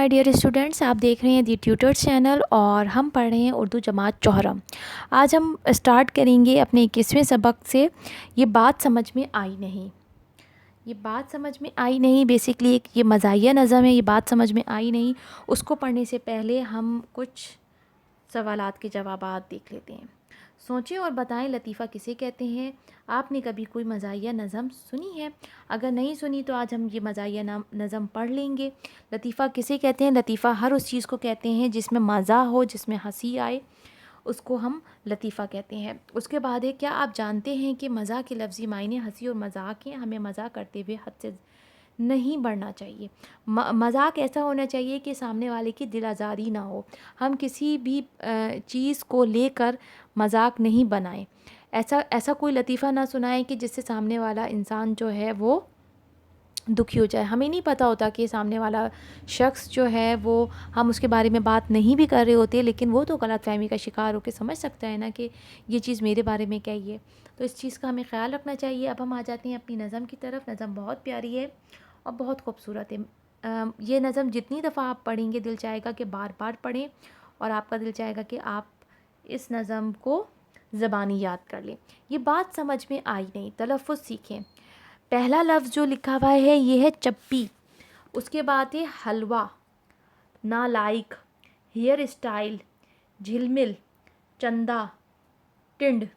My dear students, आप देख रहे हैं दी ट्यूटर्स चैनल और हम पढ़ रहे हैं उर्दू जमात चौहरम। आज हम स्टार्ट करेंगे अपने 21वें सबक से ये बात समझ में आई नहीं। ये बात समझ में आई नहीं बेसिकली एक ये मज़ाहिया नज़म है। ये बात समझ में आई नहीं, उसको पढ़ने से पहले हम कुछ सवालात के जवाबात देख लेते हैं। सोचें और बताएं लतीफ़ा किसे कहते हैं। आपने कभी कोई मज़ाहिया नज़म सुनी है? अगर नहीं सुनी तो आज हम ये मज़ाहिया नज़म पढ़ लेंगे। लतीफ़ा किसे कहते हैं? लतीफ़ा हर उस चीज़ को कहते हैं जिसमें मज़ा हो, जिसमें हंसी आए, उसको हम लतीफ़ा कहते हैं। उसके बाद है, क्या आप जानते हैं कि मज़ाक के लफ्ज़ी मायने हंसी और मजाक हैं? हमें मज़ाक करते हुए हद से नहीं बढ़ना चाहिए। मज़ाक ऐसा होना चाहिए कि सामने वाले की दिल आज़ारी ना हो। हम किसी भी चीज़ को लेकर मज़ाक नहीं बनाएं। ऐसा कोई लतीफ़ा ना सुनाएं कि जिससे सामने वाला इंसान जो है वो दुखी हो जाए। हमें नहीं पता होता कि सामने वाला शख्स जो है वो, हम उसके बारे में बात नहीं भी कर रहे होते, लेकिन वो तो गलतफ़हमी का शिकार होकर समझ सकता है ना कि ये चीज़ मेरे बारे में क्या ही है। तो इस चीज़ का हमें ख़्याल रखना चाहिए। अब हम आ जाते हैं अपनी नज़म की तरफ। नज़म बहुत प्यारी है और बहुत खूबसूरत है। ये नज़म जितनी दफ़ा आप पढ़ेंगे दिल चाहेगा कि बार बार पढ़ें और आपका दिल चाहेगा कि आप इस नज़म को ज़बानी याद कर लें। ये बात समझ में आई नहीं, तलफ़्फ़ुज़ सीखें। पहला लफ्ज़ जो लिखा हुआ है ये है चप्पी। उसके बाद है हलवा, नालायक, हेयर स्टाइल, झिलमिल, चंदा, टिंड।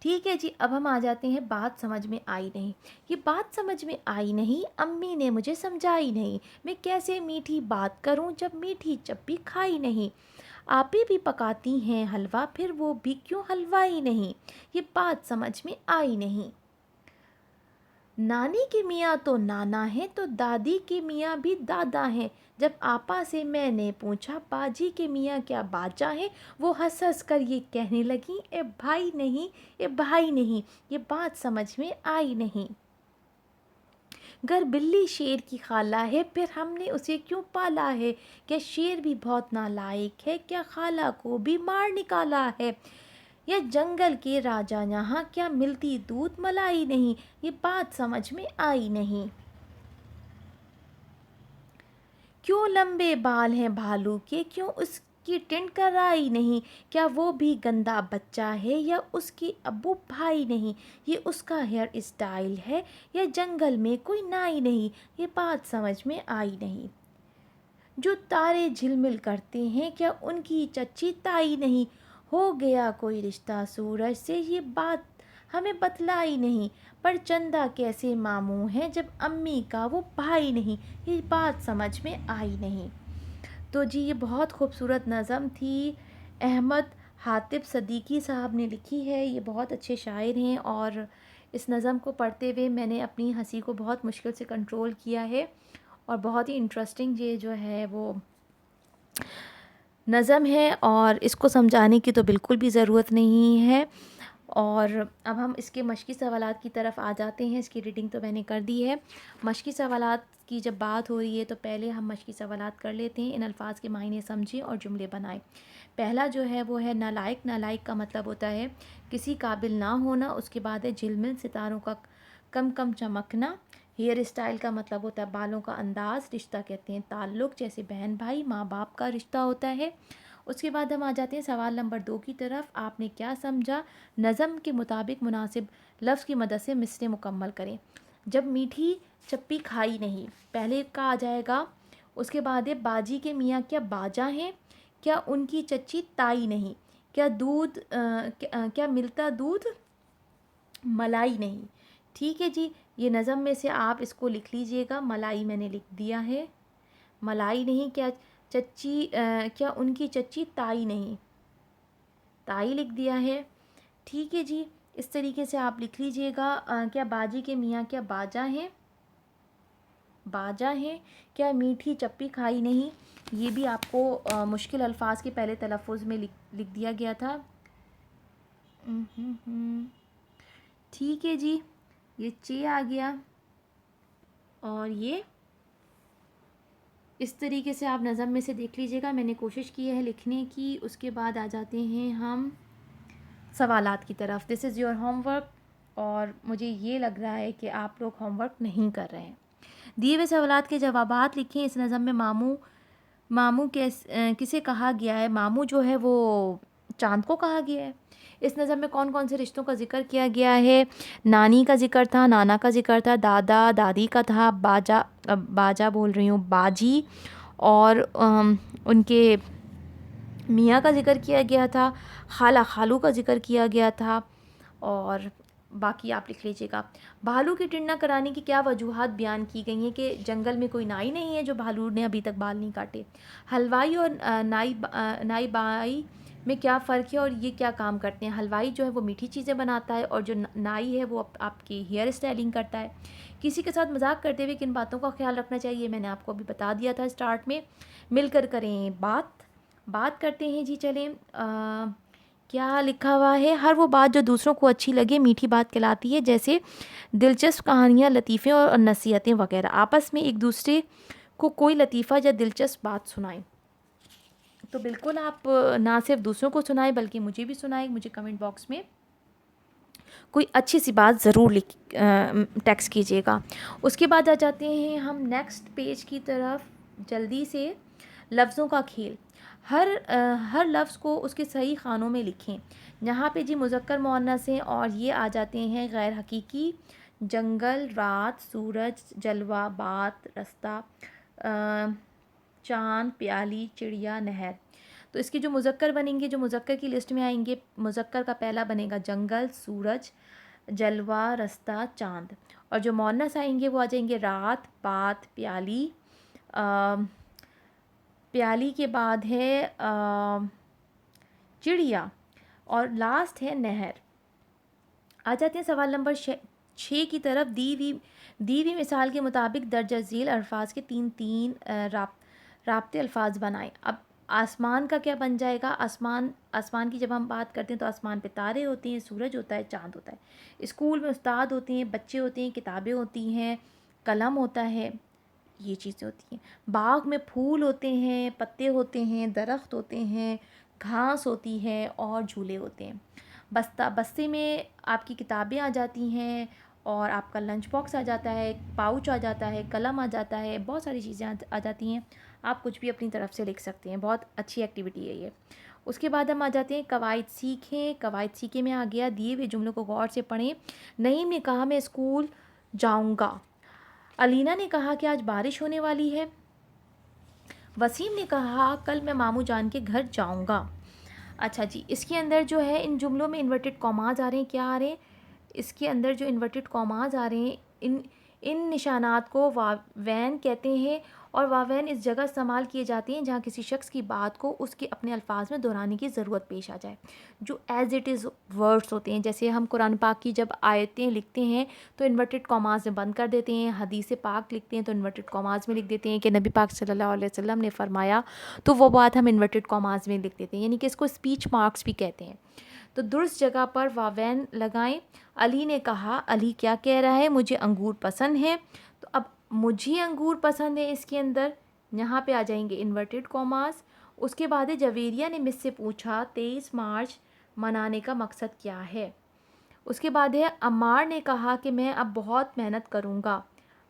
ठीक है जी, अब हम आ जाते हैं बात समझ में आई नहीं। ये बात समझ में आई नहीं, अम्मी ने मुझे समझाई नहीं। मैं कैसे मीठी बात करूं जब मीठी चप्पी खाई नहीं। आपे भी पकाती हैं हलवा, फिर वो भी क्यों हलवाई नहीं। ये बात समझ में आई नहीं। नानी के मियाँ तो नाना है तो दादी के मियाँ भी दादा हैं। जब आपा से मैंने पूछा बाजी के मियाँ क्या बाजा है, वो हंस हंस कर ये कहने लगी, ए भाई नहीं, ए भाई नहीं। ये बात समझ में आई नहीं। घर बिल्ली शेर की खाला है, फिर हमने उसे क्यों पाला है। क्या शेर भी बहुत नालायक है, क्या खाला को भी मार निकाला है। यह जंगल के राजा यहाँ क्या मिलती दूध मलाई नहीं। ये बात समझ में आई नहीं। क्यों लंबे बाल हैं भालू के, क्यों उसकी टिंड कराई नहीं। क्या वो भी गंदा बच्चा है या उसके अब्बू भाई नहीं। ये उसका हेयर स्टाइल है या जंगल में कोई नाई नहीं। ये बात समझ में आई नहीं। जो तारे झिलमिल करते हैं क्या उनकी चच्ची ताई नहीं। हो गया कोई रिश्ता सूरज से, ये बात हमें बतलाई नहीं। पर चंदा कैसे मामू है जब अम्मी का वो भाई नहीं। ये बात समझ में आई नहीं। तो जी ये बहुत खूबसूरत नज़म थी। अहमद हातिब सदीकी साहब ने लिखी है। ये बहुत अच्छे शायर हैं और इस नज़म को पढ़ते हुए मैंने अपनी हंसी को बहुत मुश्किल से कंट्रोल किया है और बहुत ही इंटरेस्टिंग ये जो है वो नज़म है और इसको समझाने की तो बिल्कुल भी ज़रूरत नहीं है। और अब हम इसके मश्की सवालात की तरफ आ जाते हैं। इसकी रीडिंग तो मैंने कर दी है। मश्की सवालात की जब बात हो रही है तो पहले हम मश्की सवालात कर लेते हैं। इन अल्फाज के मायने समझें और जुमले बनाएं। पहला जो है वो है नालायक। नालायक का मतलब होता है किसी काबिल ना होना। उसके बाद है झिलमिल, सितारों का कम कम चमकना। हेयर स्टाइल का मतलब होता है बालों का अंदाज़। रिश्ता कहते हैं ताल्लुक़, जैसे बहन भाई माँ बाप का रिश्ता होता है। उसके बाद हम आ जाते हैं सवाल नंबर 2 की तरफ। आपने क्या समझा? नज़म के मुताबिक मुनासिब लफ्ज़ की मदद से मिसरे मुकम्मल करें। जब मीठी चप्पी खाई नहीं, पहले का आ जाएगा। उसके बाद है बाजी के मियाँ क्या बाजा हैं, क्या उनकी चच्ची ताई नहीं। क्या दूध क्या मिलता दूध मलाई नहीं। ठीक है जी, ये नज़म में से आप इसको लिख लीजिएगा। मलाई मैंने लिख दिया है, मलाई नहीं। क्या चच्ची क्या उनकी चच्ची ताई नहीं, ताई लिख दिया है। ठीक है जी, इस तरीके से आप लिख लीजिएगा। क्या बाजी के मियाँ क्या बाजा हैं, बाजा हैं। क्या मीठी चप्पी खाई नहीं, ये भी आपको मुश्किल अल्फाज के पहले तलफ़ुज़ में लिख दिया गया था। ठीक है जी, ये चे आ गया और ये इस तरीके से आप नज़म में से देख लीजिएगा। मैंने कोशिश की है लिखने की। उसके बाद आ जाते हैं हम सवालात की तरफ। दिस इज़ योर होमवर्क और मुझे ये लग रहा है कि आप लोग होमवर्क नहीं कर रहे हैं। दिए हुए सवालात के जवाबात लिखें। इस नज़म में मामू मामू किसे कहा गया है? मामू जो है वो चाँद को कहा गया है। इस नज़म में कौन कौन से रिश्तों का ज़िक्र किया गया है? नानी का ज़िक्र था, नाना का ज़िक्र था, दादा दादी का था, बाजा बोल रही हूँ, बाजी और उनके मियाँ का ज़िक्र किया गया था, खाला खालू का ज़िक्र किया गया था। और बाकी आप लिख लीजिएगा। भालू की टिंडा कराने की क्या वजूहात बयान की गई हैं कि जंगल में कोई नाई नहीं है जो भालू ने अभी तक बाल नहीं काटे। हलवाई और नाई बाई में क्या फ़र्क है और ये क्या काम करते हैं? हलवाई जो है वो मीठी चीज़ें बनाता है और जो नाई है वो आपकी हेयर स्टाइलिंग करता है। किसी के साथ मजाक करते हुए किन बातों का ख्याल रखना चाहिए? मैंने आपको अभी बता दिया था स्टार्ट में। मिलकर करें बात करते हैं जी। चलें क्या लिखा हुआ है? हर वो बात जो दूसरों को अच्छी लगे मीठी बात कहलाती है, जैसे दिलचस्प कहानियाँ, लतीफ़े और नसीहतें वगैरह। आपस में एक दूसरे को कोई लतीफ़ा या दिलचस्प बात सुनाएं। तो बिल्कुल आप ना सिर्फ दूसरों को सुनाएं बल्कि मुझे भी सुनाएं। मुझे कमेंट बॉक्स में कोई अच्छी सी बात ज़रूर टेक्स्ट कीजिएगा। उसके बाद आ जाते हैं हम नेक्स्ट पेज की तरफ जल्दी से। लफ्ज़ों का खेल। हर लफ्ज़ को उसके सही खानों में लिखें। यहाँ पे जी मुज़क्कर मुअन्नस हैं और ये आ जाते हैं गैर हकीकी। जंगल, रात, सूरज, जलवा, बात, रास्ता, चाँद, प्याली, चिड़िया, नहर। तो इसके जो मुज़क्कर बनेंगे, जो मुज़क्कर की लिस्ट में आएंगे, मुज़क्कर का पहला बनेगा जंगल, सूरज, जलवा, रास्ता, चाँद। और जो मुअन्नस आएंगे वो आ जाएंगे रात, बात, प्याली, प्याली के बाद है चिड़िया और लास्ट है नहर। आ जाते हैं सवाल नंबर 6 की तरफ। दी हुई मिसाल के मुताबिक दर्ज झेल अल्फाज के तीन राब्ते अल्फाज बनाएं। अब आसमान का क्या बन जाएगा? आसमान की जब हम बात करते हैं तो आसमान पे तारे होते हैं, सूरज होता है, चाँद होता है। स्कूल में उस्ताद होते हैं, बच्चे होते हैं, किताबें होती हैं, कलम होता है, ये चीज़ें होती हैं। बाग में फूल होते हैं, पत्ते होते हैं, दरख्त होते हैं, घास होती है और झूले होते हैं। बस्ते में आपकी किताबें आ जाती हैं और आपका लंच बॉक्स आ जाता है, पाउच आ जाता है, कलम आ जाता है, बहुत सारी चीज़ें आ जाती हैं। आप कुछ भी अपनी तरफ से लिख सकते हैं। बहुत अच्छी एक्टिविटी है ये। उसके बाद हम आ जाते हैं कवायद सीखें। कवायद सीखें में आ गया दिए हुए जुमलों को गौर से पढ़ें। नईम ने कहा मैं स्कूल जाऊँगा। अलीना ने कहा कि आज बारिश होने वाली है। वसीम ने कहा कल मैं मामू जान के घर जाऊंगा। अच्छा जी, इसके अंदर जो है इन जुमलों में इन्वर्टेड कॉमाज आ रहे हैं। क्या आ रहे हैं? इसके अंदर जो इन्वर्टेड कॉमाज आ रहे हैं, इन निशानात को वावैन कहते हैं और वावैन इस जगह इस्तेमाल किए जाते हैं जहाँ किसी शख्स की बात को उसके अपने अल्फाज में दोहराने की ज़रूरत पेश आ जाए। जो एज़ इट इज़ वर्ड्स होते हैं, जैसे हम कुरान पाक की जब आयतें लिखते हैं तो इन्वर्टेड कॉमाज में बंद कर देते हैं। हदीस पाक लिखते हैं तो इन्वर्टेड कॉमाज में लिख देते हैं कि नबी पाक सल्लल्लाहु अलैहि वसल्लम ने फरमाया, तो वो बात हम इन्वर्टेड कॉमाज में लिख देते हैं, यानी कि इसको स्पीच मार्क्स भी कहते हैं। तो दुरुस्त जगह पर वावैन लगाएं। अली ने कहा, अली क्या कह रहा है? मुझे अंगूर पसंद है। तो अब मुझे अंगूर पसंद है, इसके अंदर यहाँ पे आ जाएंगे इन्वर्टेड कॉमास। उसके बाद जवेरिया ने मुझसे पूछा 23 मार्च मनाने का मकसद क्या है। उसके बाद है अम्मार ने कहा कि मैं अब बहुत मेहनत करूँगा।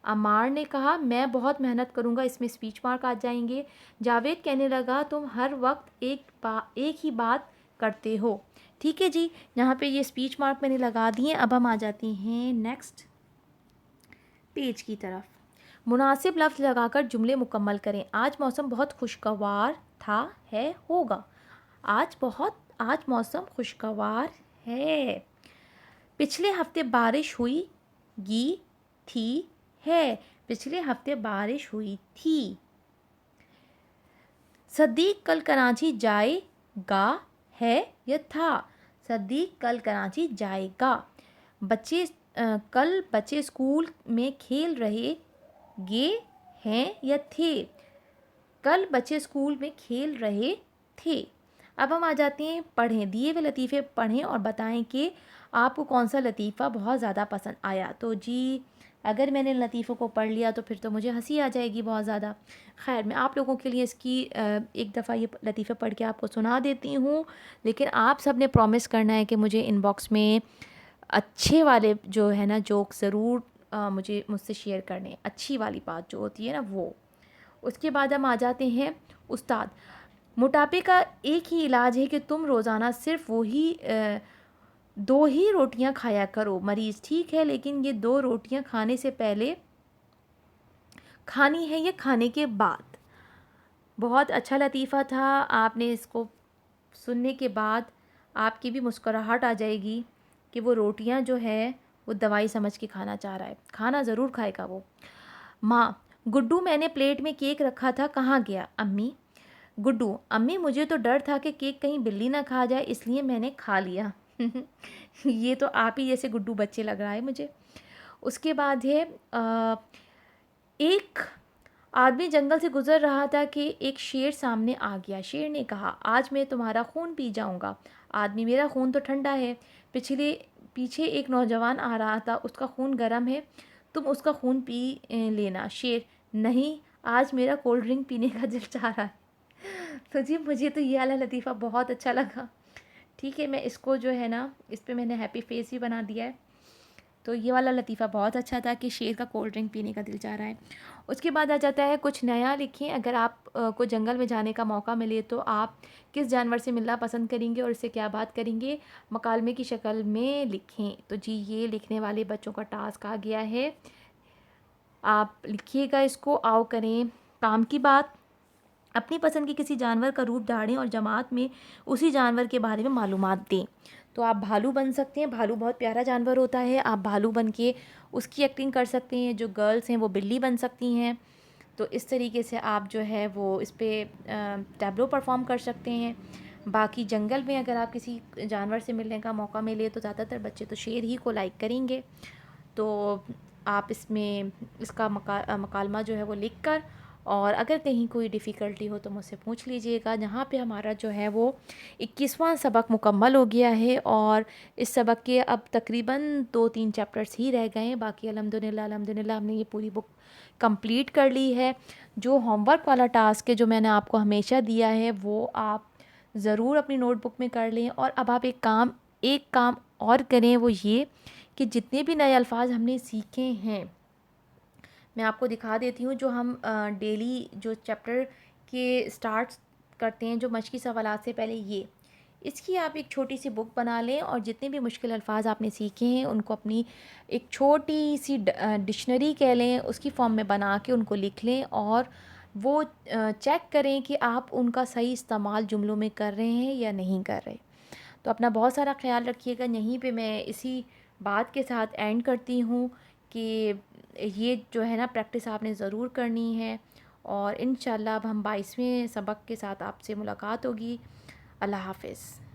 अम्मार ने कहा मैं बहुत मेहनत करूँगा, इसमें स्पीच मार्क आ जाएंगे। जावेद कहने लगा तुम हर वक्त एक ही बात करते हो। ठीक है जी, यहाँ पे ये स्पीच मार्क मैंने लगा दिए। अब हम आ जाते हैं नेक्स्ट पेज की तरफ। मुनासिब लफ्ज़ लगाकर जुमले मुकम्मल करें। आज मौसम बहुत खुशगवार था, है, होगा। आज मौसम खुशगवार है। पिछले हफ्ते बारिश हुई गी थी, है। पिछले हफ्ते बारिश हुई थी। सदीक कल कराची जाएगा, है या था। सदीक कल कराची जाएगा। कल बच्चे स्कूल में खेल रहे गे हैं या थे। कल बच्चे स्कूल में खेल रहे थे। अब हम आ जाते हैं पढ़ें। दिए हुए लतीफ़े पढ़ें और बताएं कि आपको कौन सा लतीफ़ा बहुत ज़्यादा पसंद आया। तो जी अगर मैंने लतीफ़ों को पढ़ लिया तो फिर तो मुझे हंसी आ जाएगी बहुत ज़्यादा। खैर, मैं आप लोगों के लिए इसकी एक दफ़ा ये लतीफ़े पढ़ के आपको सुना देती हूँ, लेकिन आप सब ने प्रॉमिस करना है कि मुझे इनबॉक्स में अच्छे वाले जो है ना जोक ज़रूर मुझे मुझसे शेयर करने, अच्छी वाली बात जो होती है ना वो। उसके बाद हम आ जाते हैं उस्ताद। मोटापे का एक ही इलाज है कि तुम रोज़ाना सिर्फ वही 2 ही रोटियां खाया करो। मरीज़: ठीक है, लेकिन ये 2 रोटियां खाने से पहले खानी है या खाने के बाद? बहुत अच्छा लतीफ़ा था। आपने इसको सुनने के बाद आपकी भी मुस्कुराहट आ जाएगी कि वो रोटियां जो है वो दवाई समझ के खाना चाह रहा है। खाना ज़रूर खाएगा वो। माँ: गुड्डू, मैंने प्लेट में केक रखा था, कहाँ गया? अम्मी: गुड्डू: अम्मी, मुझे तो डर था कि केक कहीं बिल्ली ना खा जाए, इसलिए मैंने खा लिया। ये तो आप ही जैसे गुड्डू बच्चे लग रहा है मुझे। उसके बाद है एक आदमी जंगल से गुजर रहा था कि एक शेर सामने आ गया। शेर ने कहा: आज मैं तुम्हारा खून पी जाऊंगा। आदमी: मेरा खून तो ठंडा है। पीछे एक नौजवान आ रहा था, उसका खून गर्म है, तुम उसका खून पी लेना। शेर: नहीं, आज मेरा कोल्ड ड्रिंक पीने का दिल चाह रहा है। तो जी मुझे तो ये वाला लतीफ़ा बहुत अच्छा लगा। ठीक है, मैं इसको जो है ना, इस पे मैंने हैप्पी फेस भी बना दिया है। तो ये वाला लतीफ़ा बहुत अच्छा था कि शेर का कोल्ड ड्रिंक पीने का दिल चाह रहा है। उसके बाद आ जाता है कुछ नया लिखें। अगर आप को जंगल में जाने का मौका मिले तो आप किस जानवर से मिलना पसंद करेंगे और इससे क्या बात करेंगे? मकालमे की शक्ल में लिखें। तो जी ये लिखने वाले बच्चों का टास्क आ गया है। आप लिखिएगा इसको। आओ करें काम की बात। अपनी पसंद के किसी जानवर का रूप धारें और जमात में उसी जानवर के बारे में मालूमात दें। तो आप भालू बन सकते हैं। भालू बहुत प्यारा जानवर होता है। आप भालू बन के उसकी एक्टिंग कर सकते हैं। जो गर्ल्स हैं वो बिल्ली बन सकती हैं। तो इस तरीके से आप जो है वो इस पे टैब्लो परफॉर्म कर सकते हैं। बाकी जंगल में अगर आप किसी जानवर से मिलने का मौका मिले तो ज़्यादातर बच्चे तो शेर ही को लाइक करेंगे। तो आप इसमें इसका मकालमा जो है वो लिख कर, और अगर कहीं कोई डिफ़िकल्टी हो तो मुझसे पूछ लीजिएगा। जहाँ पे हमारा जो है वो 21वां सबक मुकम्मल हो गया है और इस सबक के अब तकरीबन 2-3 चैप्टर्स ही रह गए हैं। बाकी अल्हम्दुलिल्लाह हमने ये पूरी बुक कंप्लीट कर ली है। जो होमवर्क वाला टास्क है जो मैंने आपको हमेशा दिया है वो आप ज़रूर अपनी नोटबुक में कर लें। और अब आप एक काम और करें, वो ये कि जितने भी नए अल्फाज हमने सीखे हैं मैं आपको दिखा देती हूँ। जो हम डेली जो चैप्टर के स्टार्ट करते हैं, जो मश्की सवालात से पहले, ये इसकी आप एक छोटी सी बुक बना लें और जितने भी मुश्किल अल्फाज आपने सीखे हैं उनको अपनी एक छोटी सी डिक्शनरी कह लें, उसकी फॉर्म में बना के उनको लिख लें और वो चेक करें कि आप उनका सही इस्तेमाल जुमलों में कर रहे हैं या नहीं कर रहे। तो अपना बहुत सारा ख्याल रखिएगा। यहीं पे मैं इसी बात के साथ एंड करती हूँ कि ये जो है ना प्रैक्टिस आपने ज़रूर करनी है और इंशाल्लाह अब हम 22वें सबक के साथ आपसे मुलाकात होगी। अल्लाह हाफ़िज़।